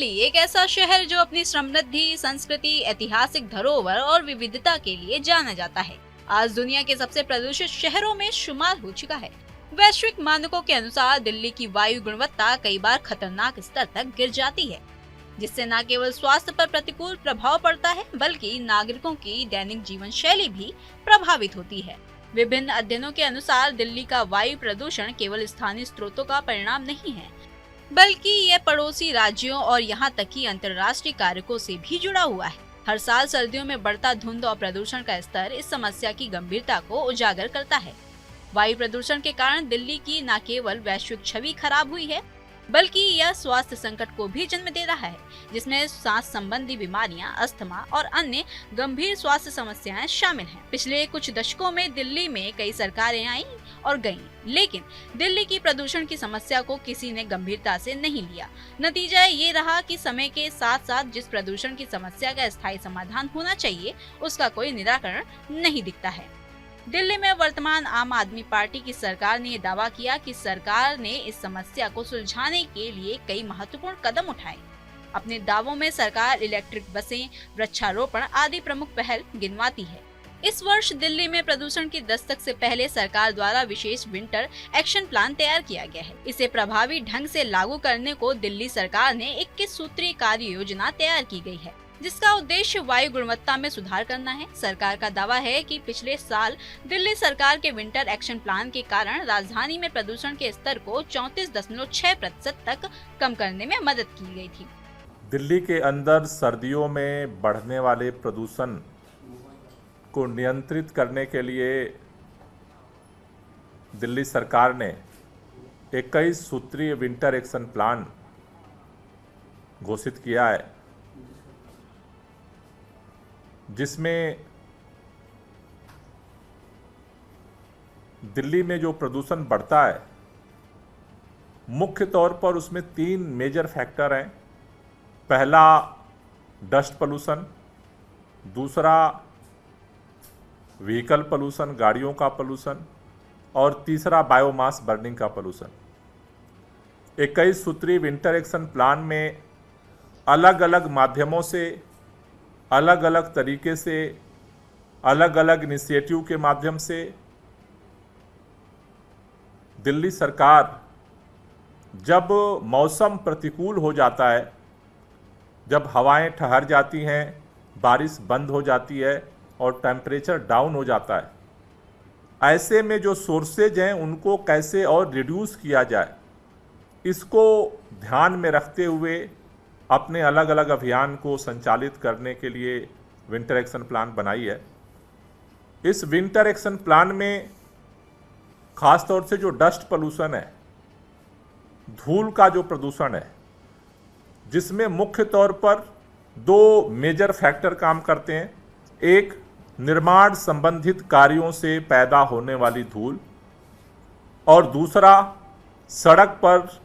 दिल्ली एक ऐसा शहर जो अपनी समृद्धि, संस्कृति, ऐतिहासिक धरोहर और विविधता के लिए जाना जाता है, आज दुनिया के सबसे प्रदूषित शहरों में शुमार हो चुका है। वैश्विक मानकों के अनुसार दिल्ली की वायु गुणवत्ता कई बार खतरनाक स्तर तक गिर जाती है, जिससे न केवल स्वास्थ्य पर प्रतिकूल प्रभाव पड़ता है, बल्कि नागरिकों की दैनिक जीवन शैली भी प्रभावित होती है। विभिन्न अध्ययनों के अनुसार दिल्ली का वायु प्रदूषण केवल स्थानीय स्रोतों का परिणाम नहीं है, बल्कि ये पड़ोसी राज्यों और यहाँ तक कि अंतर्राष्ट्रीय कारकों से भी जुड़ा हुआ है। हर साल सर्दियों में बढ़ता धुंध और प्रदूषण का स्तर इस समस्या की गंभीरता को उजागर करता है। वायु प्रदूषण के कारण दिल्ली की न केवल वैश्विक छवि खराब हुई है, बल्कि यह स्वास्थ्य संकट को भी जन्म दे रहा है, जिसमें सांस संबंधी बीमारियां, अस्थमा और अन्य गंभीर स्वास्थ्य समस्याएं शामिल हैं। पिछले कुछ दशकों में दिल्ली में कई सरकारें आईं और गईं, लेकिन दिल्ली की प्रदूषण की समस्या को किसी ने गंभीरता से नहीं लिया। नतीजा ये रहा कि समय के साथ साथ जिस प्रदूषण की समस्या का स्थायी समाधान होना चाहिए, उसका कोई निराकरण नहीं दिखता है। दिल्ली में वर्तमान आम आदमी पार्टी की सरकार ने दावा किया कि सरकार ने इस समस्या को सुलझाने के लिए कई महत्वपूर्ण कदम उठाए। अपने दावों में सरकार इलेक्ट्रिक बसें, वृक्षारोपण आदि प्रमुख पहल गिनवाती है। इस वर्ष दिल्ली में प्रदूषण की दस्तक से पहले सरकार द्वारा विशेष विंटर एक्शन प्लान तैयार किया गया है। इसे प्रभावी ढंग से लागू करने को दिल्ली सरकार ने 21 सूत्रीय कार्य योजना तैयार की गई है, जिसका उद्देश्य वायु गुणवत्ता में सुधार करना है। सरकार का दावा है कि पिछले साल दिल्ली सरकार के विंटर एक्शन प्लान के कारण राजधानी में प्रदूषण के स्तर को 34.6% तक कम करने में मदद की गई थी। दिल्ली के अंदर सर्दियों में बढ़ने वाले प्रदूषण को नियंत्रित करने के लिए दिल्ली सरकार ने 21 सूत्रीय विंटर एक्शन प्लान घोषित किया है, जिसमें दिल्ली में जो प्रदूषण बढ़ता है, मुख्य तौर पर उसमें 3 मेजर फैक्टर हैं। पहला डस्ट पोल्यूशन, दूसरा व्हीकल पोल्यूशन, गाड़ियों का पोल्यूशन, और तीसरा बायोमास बर्निंग का पोल्यूशन। 21 सूत्रीय विंटर एक्शन प्लान में अलग अलग माध्यमों से, अलग अलग तरीके से, अलग अलग इनिशिएटिव के माध्यम से दिल्ली सरकार जब मौसम प्रतिकूल हो जाता है, जब हवाएं ठहर जाती हैं, बारिश बंद हो जाती है और टेम्परेचर डाउन हो जाता है, ऐसे में जो सोर्सेज हैं उनको कैसे और रिड्यूस किया जाए, इसको ध्यान में रखते हुए अपने अलग अलग अभियान को संचालित करने के लिए विंटर एक्शन प्लान बनाई है। इस विंटर एक्शन प्लान में खास तौर से जो डस्ट पोल्यूशन है, धूल का जो प्रदूषण है, जिसमें मुख्य तौर पर 2 मेजर फैक्टर काम करते हैं। एक, निर्माण संबंधित कार्यों से पैदा होने वाली धूल, और दूसरा, सड़क पर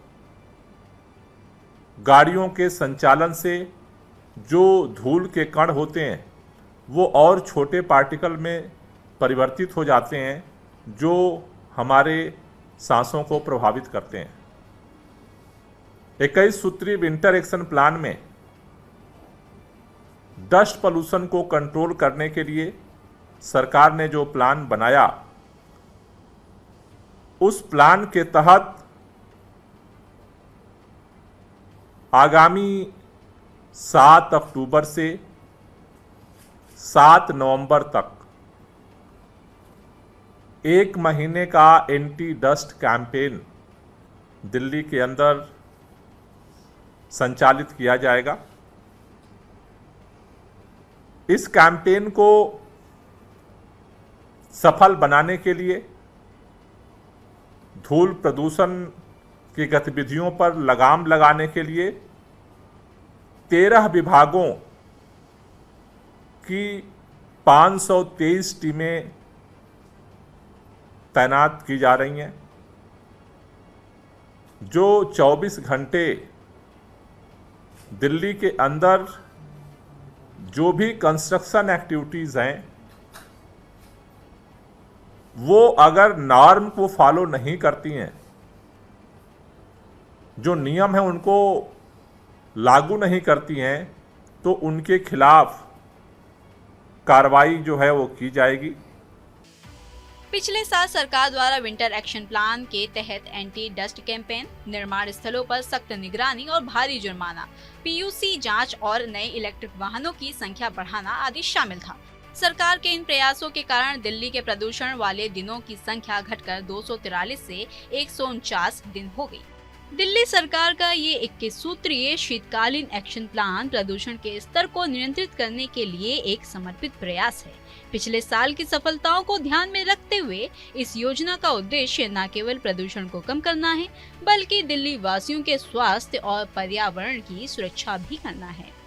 गाड़ियों के संचालन से जो धूल के कण होते हैं वो और छोटे पार्टिकल में परिवर्तित हो जाते हैं, जो हमारे सांसों को प्रभावित करते हैं। 21 सूत्रीय विंटर एक्शन प्लान में डस्ट पोल्यूशन को कंट्रोल करने के लिए सरकार ने जो प्लान बनाया, उस प्लान के तहत आगामी 7 अक्टूबर से 7 नवंबर तक 1 महीने का एंटी डस्ट कैंपेन दिल्ली के अंदर संचालित किया जाएगा। इस कैंपेन को सफल बनाने के लिए धूल प्रदूषण की गतिविधियों पर लगाम लगाने के लिए 13 विभागों की 523 टीमें तैनात की जा रही हैं, जो 24 घंटे दिल्ली के अंदर जो भी कंस्ट्रक्शन एक्टिविटीज़ हैं, वो अगर नॉर्म को फॉलो नहीं करती हैं, जो नियम है उनको लागू नहीं करती हैं तो उनके खिलाफ कार्रवाई जो है वो की जाएगी। पिछले साल सरकार द्वारा विंटर एक्शन प्लान के तहत एंटी डस्ट कैंपेन, निर्माण स्थलों पर सख्त निगरानी और भारी जुर्माना, पीयूसी जांच और नए इलेक्ट्रिक वाहनों की संख्या बढ़ाना आदि शामिल था। सरकार के इन प्रयासों के कारण दिल्ली के प्रदूषण वाले दिनों की संख्या घटकर 243 से 149 दिन हो गई। दिल्ली सरकार का ये 21 सूत्रीय शीतकालीन एक्शन प्लान प्रदूषण के स्तर को नियंत्रित करने के लिए एक समर्पित प्रयास है। पिछले साल की सफलताओं को ध्यान में रखते हुए इस योजना का उद्देश्य न केवल प्रदूषण को कम करना है, बल्कि दिल्ली वासियों के स्वास्थ्य और पर्यावरण की सुरक्षा भी करना है।